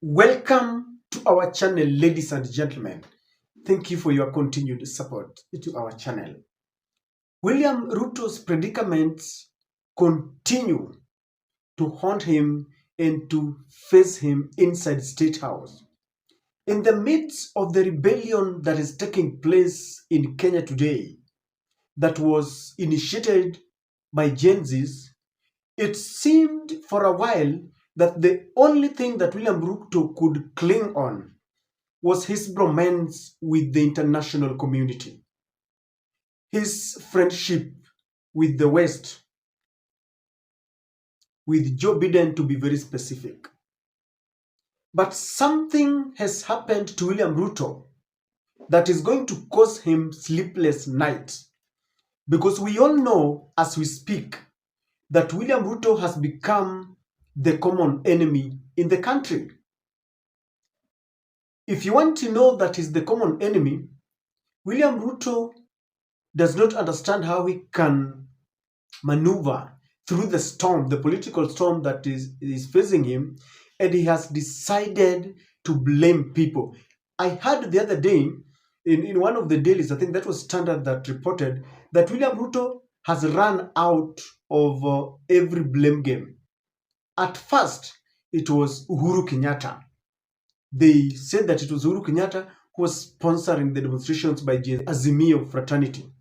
Welcome to our channel, ladies and gentlemen. Thank you for your continued support to our channel. William Ruto's predicaments continue to haunt him and to face him inside State House. In the midst of the rebellion that is taking place in Kenya today, that was initiated by Gen Zs, it seemed for a while that the only thing that William Ruto could cling on was his bromance with the international community, his friendship with the West, with Joe Biden to be very specific. But something has happened to William Ruto that is going to cause him sleepless nights. Because we all know as we speak that William Ruto has become the common enemy in the country. If you want to know that he's the common enemy, William Ruto does not understand how he can maneuver through the storm, the political storm that is facing him, and he has decided to blame people. I heard the other day in one of the dailies, I think that was Standard, that reported that William Ruto has run out of every blame game. At first, it was Uhuru Kenyatta. They said that it was Uhuru Kenyatta who was sponsoring the demonstrations by Azimio fraternity.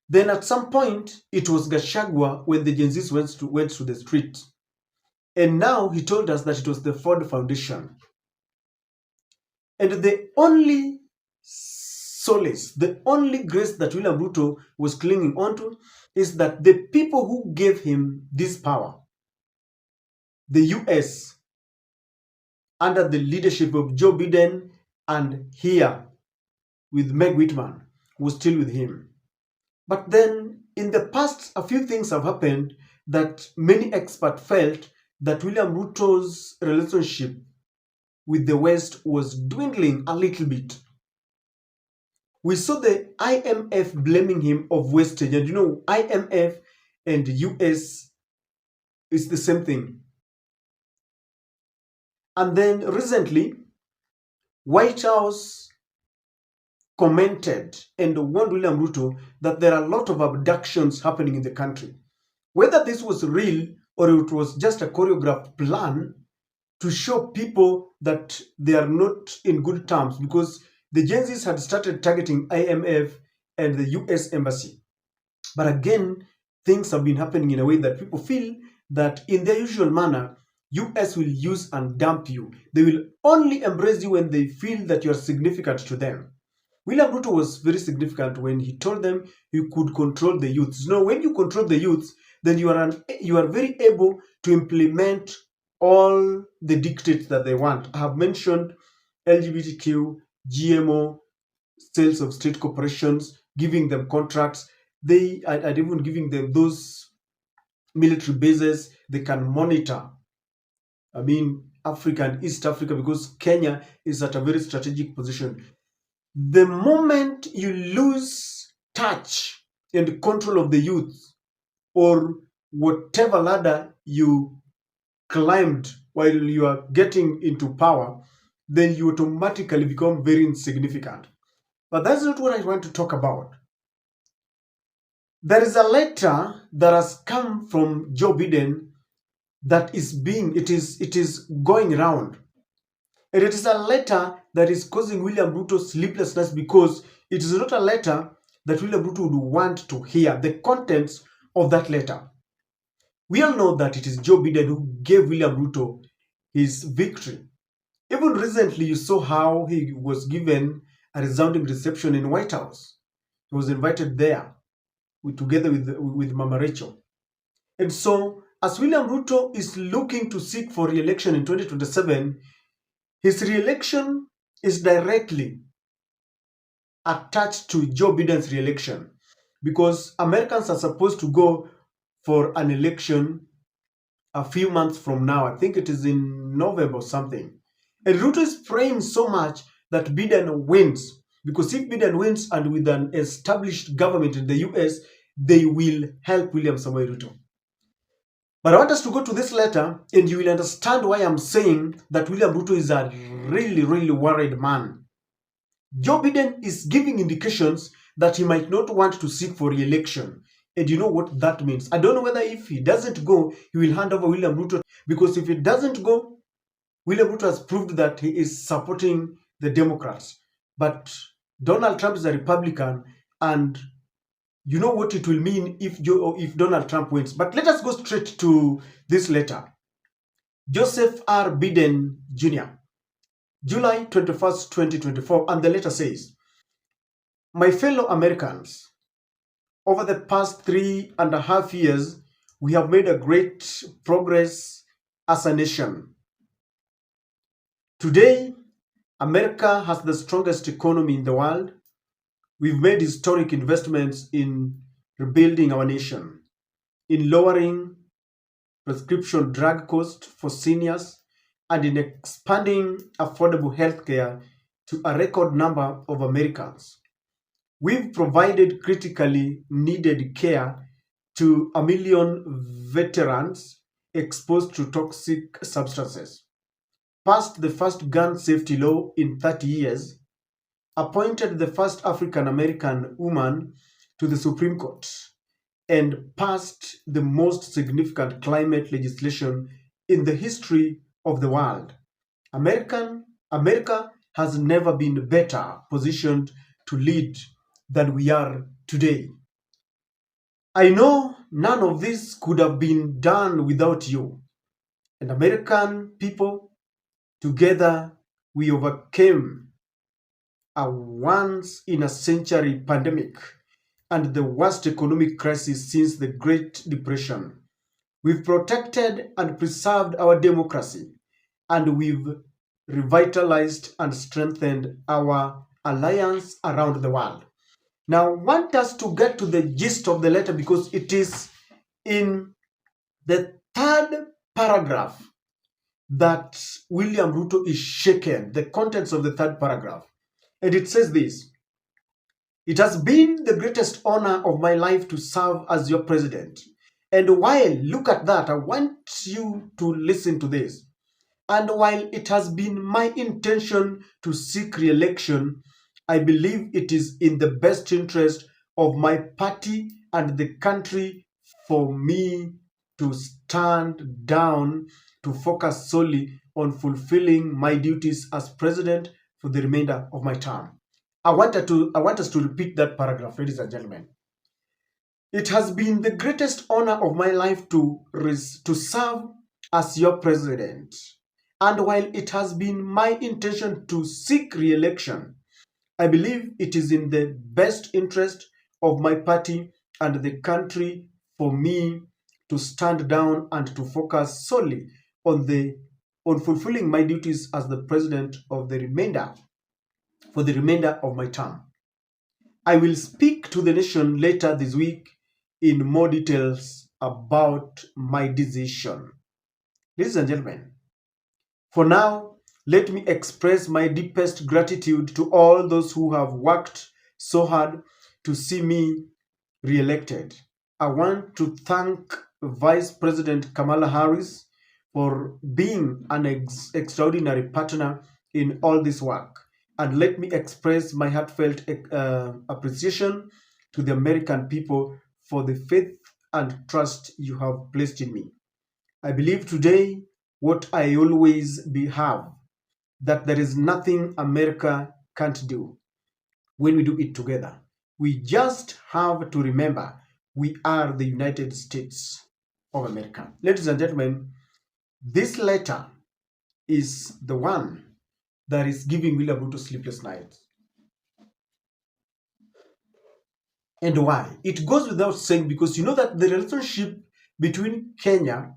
Then at some point, it was Gachagua when the Gen Zs went to the street. And now he told us that it was the Ford Foundation. And the only solace, the only grace that William Ruto was clinging onto is that the people who gave him this power, the US, under the leadership of Joe Biden and here with Meg Whitman, was still with him. But then in the past, a few things have happened that many experts felt that William Ruto's relationship with the West was dwindling a little bit. We saw the IMF blaming him of wastage. And you know, IMF and US is the same thing. And then recently, White House commented and warned William Ruto that there are a lot of abductions happening in the country. Whether this was real or it was just a choreographed plan to show people that they are not in good terms, because the Gen Zs had started targeting IMF and the US Embassy. But again, things have been happening in a way that people feel that in their usual manner, US will use and dump you. They will only embrace you when they feel that you are significant to them. William Ruto was very significant when he told them you could control the youths. You know, when you control the youths, then you are very able to implement all the dictates that they want. I have mentioned LGBTQ, GMO, sales of state corporations, giving them contracts. They are even giving them those military bases. They can monitor, Africa and East Africa, because Kenya is at a very strategic position. The moment you lose touch and control of the youth, or whatever ladder you climbed while you are getting into power, then you automatically become very insignificant. But that's not what I want to talk about. There is a letter that has come from Joe Biden that it is going around. And it is a letter that is causing William Ruto sleeplessness, because it is not a letter that William Ruto would want to hear the contents of that letter. We all know that it is Joe Biden who gave William Ruto his victory. Even recently, you saw how he was given a resounding reception in White House. He was invited there together with Mama Rachel. And so, as William Ruto is looking to seek for re-election in 2027, his re-election is directly attached to Joe Biden's re-election, because Americans are supposed to go for an election a few months from now. I think it is in November or something. And Ruto is praying so much that Biden wins, because if Biden wins and with an established government in the US, they will help William Samoei Ruto. But I want us to go to this letter and you will understand why I'm saying that William Ruto is a really, really worried man. Joe Biden is giving indications that he might not want to seek for re-election. And you know what that means. I don't know whether if he doesn't go, he will hand over William Ruto. Because if he doesn't go, William Ruto has proved that he is supporting the Democrats. But Donald Trump is a Republican, and you know what it will mean if Donald Trump wins. But let us go straight to this letter. Joseph R. Biden Jr., July 21st, 2024, and the letter says, My fellow Americans, over the past 3.5 years, we have made a great progress as a nation. Today, America has the strongest economy in the world. We've made historic investments in rebuilding our nation, in lowering prescription drug costs for seniors, and in expanding affordable healthcare to a record number of Americans. We've provided critically needed care to 1 million veterans exposed to toxic substances, passed the first gun safety law in 30 years, appointed the first African American woman to the Supreme Court, and passed the most significant climate legislation in the history of the world. America has never been better positioned to lead than we are today. I know none of this could have been done without you. And American people, together we overcame a once in a century pandemic and the worst economic crisis since the Great Depression. We've protected and preserved our democracy, and we've revitalized and strengthened our alliance around the world. Now, I want us to get to the gist of the letter because it is in the third paragraph that William Ruto is shaken, the contents of the third paragraph. And it says this: It has been the greatest honor of my life to serve as your president. And while, look at that, I want you to listen to this. And while it has been my intention to seek re-election, I believe it is in the best interest of my party and the country for me to stand down to focus solely on fulfilling my duties as president for the remainder of my term. I want us to repeat that paragraph, ladies and gentlemen. It has been the greatest honor of my life to serve as your president. And while it has been my intention to seek re-election, I believe it is in the best interest of my party and the country for me to stand down and to focus solely on fulfilling my duties as the president of the remainder for the remainder of my term. I will speak to the nation later this week in more details about my decision. Ladies and gentlemen, for now, let me express my deepest gratitude to all those who have worked so hard to see me re-elected. I want to thank Vice President Kamala Harris for being an extraordinary partner in all this work. And let me express my heartfelt appreciation to the American people for the faith and trust you have placed in me. I believe today what I always have, that there is nothing America can't do when we do it together. We just have to remember we are the United States of America. Ladies and gentlemen, this letter is the one that is giving William Ruto sleepless nights. And why? It goes without saying, because you know that the relationship between Kenya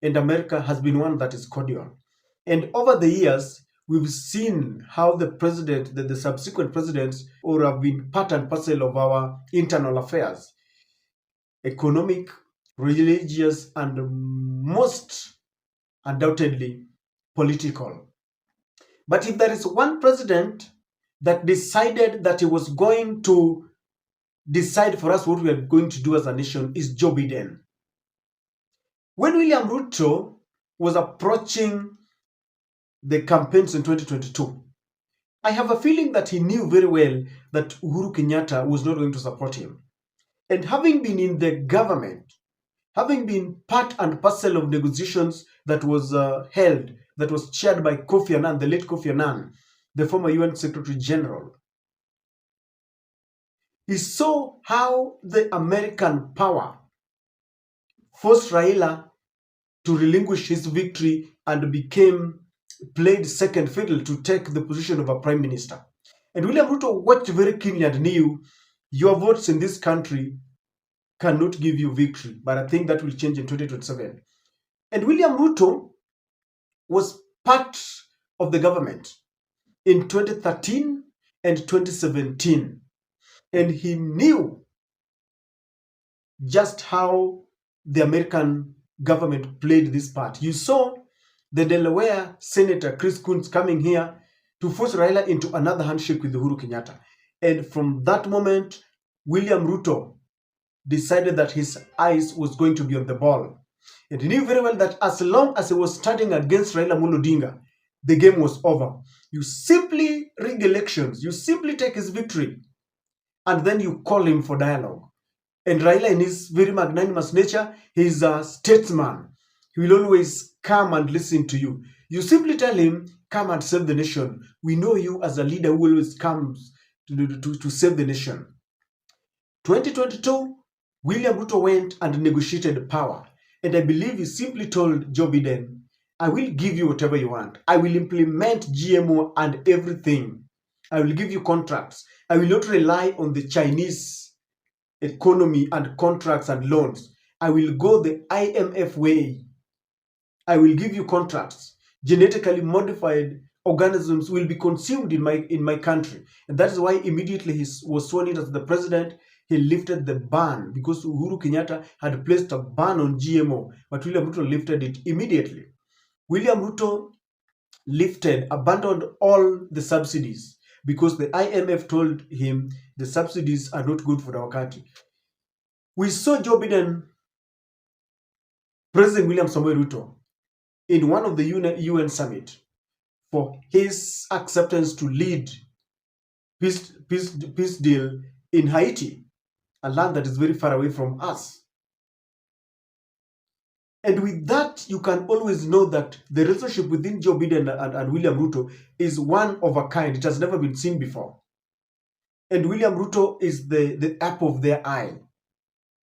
and America has been one that is cordial. And over the years, we've seen how the subsequent presidents, or have been part and parcel of our internal affairs, economic, religious, and most undoubtedly political. But if there is one president that decided that he was going to decide for us what we are going to do as a nation, is Joe Biden. When William Ruto was approaching the campaigns in 2022, I have a feeling that he knew very well that Uhuru Kenyatta was not going to support him. And having been in the government, having been part and parcel of negotiations that was held, that was chaired by Kofi Annan, the late Kofi Annan, the former UN Secretary General, he saw how the American power forced Raila to relinquish his victory and became played second fiddle to take the position of a prime minister. And William Ruto watched very keenly and knew your votes in this country cannot give you victory. But I think that will change in 2027. And William Ruto was part of the government in 2013 and 2017. And he knew just how the American government played this part. You saw the Delaware Senator Chris Coons coming here to force Raila into another handshake with Uhuru Kenyatta. And from that moment, William Ruto decided that his eyes was going to be on the ball. And he knew very well that as long as he was standing against Raila Amolo Odinga, the game was over. You simply rig elections, you simply take his victory, and then you call him for dialogue. And Raila, in his very magnanimous nature, he's a statesman. He will always come and listen to you. You simply tell him, come and save the nation. We know you as a leader who always comes to save the nation. 2022, William Ruto went and negotiated power. And I believe he simply told Joe Biden, I will give you whatever you want. I will implement GMO and everything. I will give you contracts. I will not rely on the Chinese economy and contracts and loans. I will go the IMF way. I will give you contracts. Genetically modified organisms will be consumed in my country. And that is why immediately he was sworn in as the president. He lifted the ban because Uhuru Kenyatta had placed a ban on GMO, but William Ruto lifted it immediately. William Ruto abandoned all the subsidies because the IMF told him the subsidies are not good for our country. We saw Joe Biden praising William Samoei Ruto in one of the UN summit for his acceptance to lead peace deal in Haiti, a land that is very far away from us. And with that, you can always know that the relationship within Joe Biden and William Ruto is one of a kind. It has never been seen before. And William Ruto is the apple of their eye,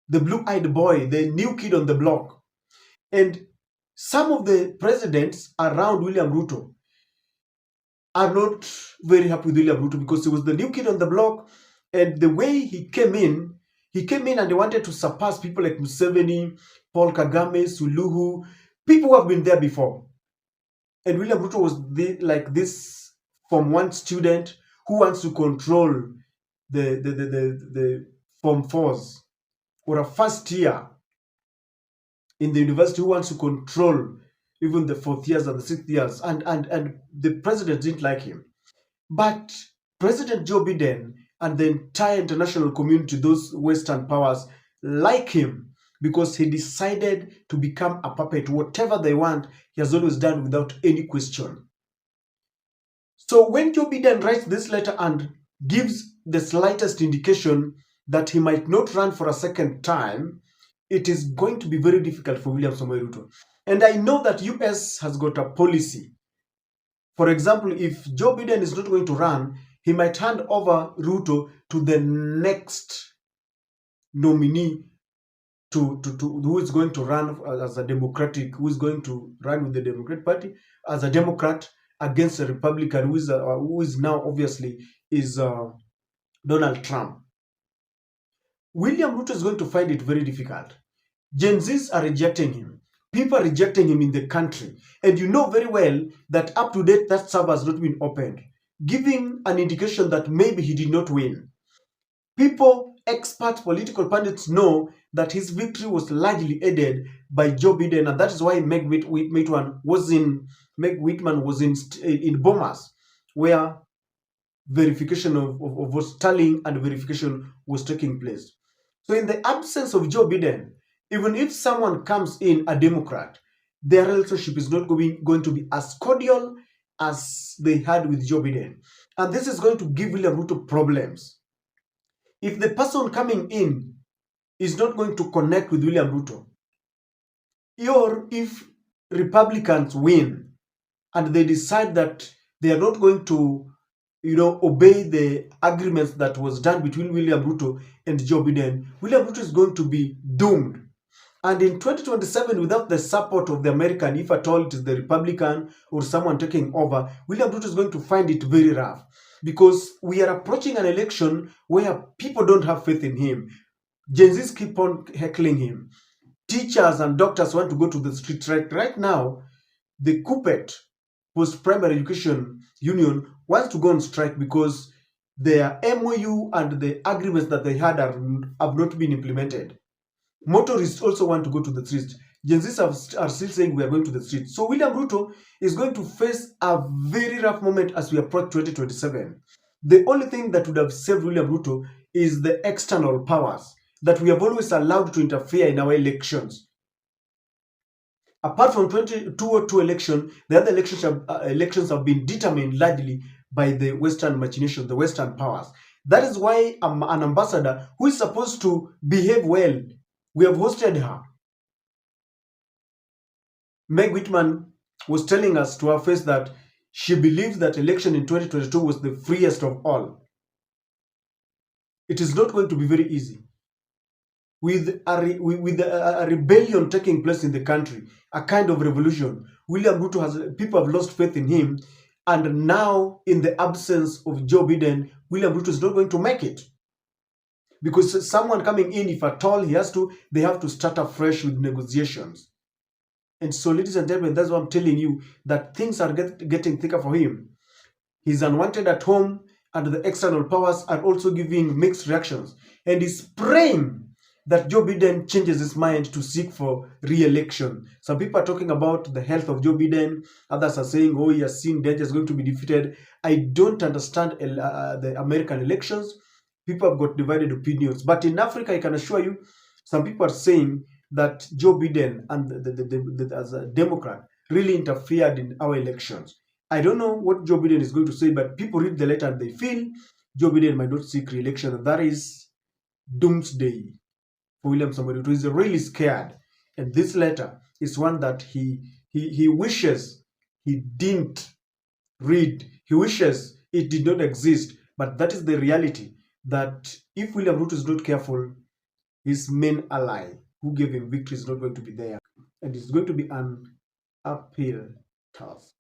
the blue-eyed boy, the new kid on the block. And some of the presidents around William Ruto are not very happy with William Ruto because he was the new kid on the block. And the way he came in and he wanted to surpass people like Museveni, Paul Kagame, Suluhu, people who have been there before. And William Ruto was like this Form 1 student who wants to control the Form 4s, or a first year in the university who wants to control even the fourth years and the sixth years. And the president didn't like him. But President Joe Biden and the entire international community, those Western powers, like him because he decided to become a puppet. Whatever they want, he has always done without any question. So when Joe Biden writes this letter and gives the slightest indication that he might not run for a second time, it is going to be very difficult for William Samoei Ruto. And I know that US has got a policy. For example, if Joe Biden is not going to run, he might hand over Ruto to the next nominee who is going to run as a Democratic, who is going to run with the Democratic Party as a Democrat against a Republican who is now obviously is Donald Trump. William Ruto is going to find it very difficult. Gen Zs are rejecting him. People are rejecting him in the country. And you know very well that up to date, that server has not been opened, giving an indication that maybe he did not win. People, experts, political pundits know that his victory was largely aided by Joe Biden, and that is why Meg Whitman was in Bomas, where verification of vote tallying and verification was taking place. So in the absence of Joe Biden, Even if someone comes in a Democrat, their relationship is not going to be as cordial as they had with Joe Biden. And this is going to give William Ruto problems. If the person coming in is not going to connect with William Ruto, or if Republicans win and they decide that they are not going to, obey the agreements that was done between William Ruto and Joe Biden, William Ruto is going to be doomed. And in 2027, without the support of the American, if at all it is the Republican or someone taking over, William Ruto is going to find it very rough, because we are approaching an election where people don't have faith in him. Gen Zs keep on heckling him. Teachers and doctors want to go to the street right now. The QUITS, Post-Primary Education Union, wants to go on strike because their MOU and the agreements that they had have not been implemented. Motorists also want to go to the streets. Gen Zs are still saying we are going to the streets. So William Ruto is going to face a very rough moment as we approach 2027. The only thing that would have saved William Ruto is the external powers that we have always allowed to interfere in our elections. Apart from 2022 election, the other elections have been determined largely by the Western machination, the Western powers. That is why an ambassador who is supposed to behave well, we have hosted her. Meg Whitman was telling us to our face that she believes that election in 2022 was the freest of all. It is not going to be very easy. With a rebellion taking place in the country, a kind of revolution, William Ruto people have lost faith in him, and now in the absence of Joe Biden, William Ruto is not going to make it, because someone coming in, if at all they have to start afresh with negotiations. And so, ladies and gentlemen, that's what I'm telling you, that things are getting thicker for him. He's unwanted at home, and the external powers are also giving mixed reactions. And he's praying that Joe Biden changes his mind to seek for re-election. Some people are talking about the health of Joe Biden. Others are saying, oh, he has seen danger, is going to be defeated. I don't understand the American elections. People have got divided opinions. But in Africa, I can assure you, some people are saying that Joe Biden and as a Democrat really interfered in our elections. I don't know what Joe Biden is going to say, but people read the letter and they feel Joe Biden might not seek re-election. And that is doomsday for William Samoei Ruto. He's really scared. And this letter is one that he wishes he didn't read. He wishes it did not exist. But that is the reality, that if William Ruto is not careful, his main ally who gave him victory is not going to be there. And it's going to be an uphill task.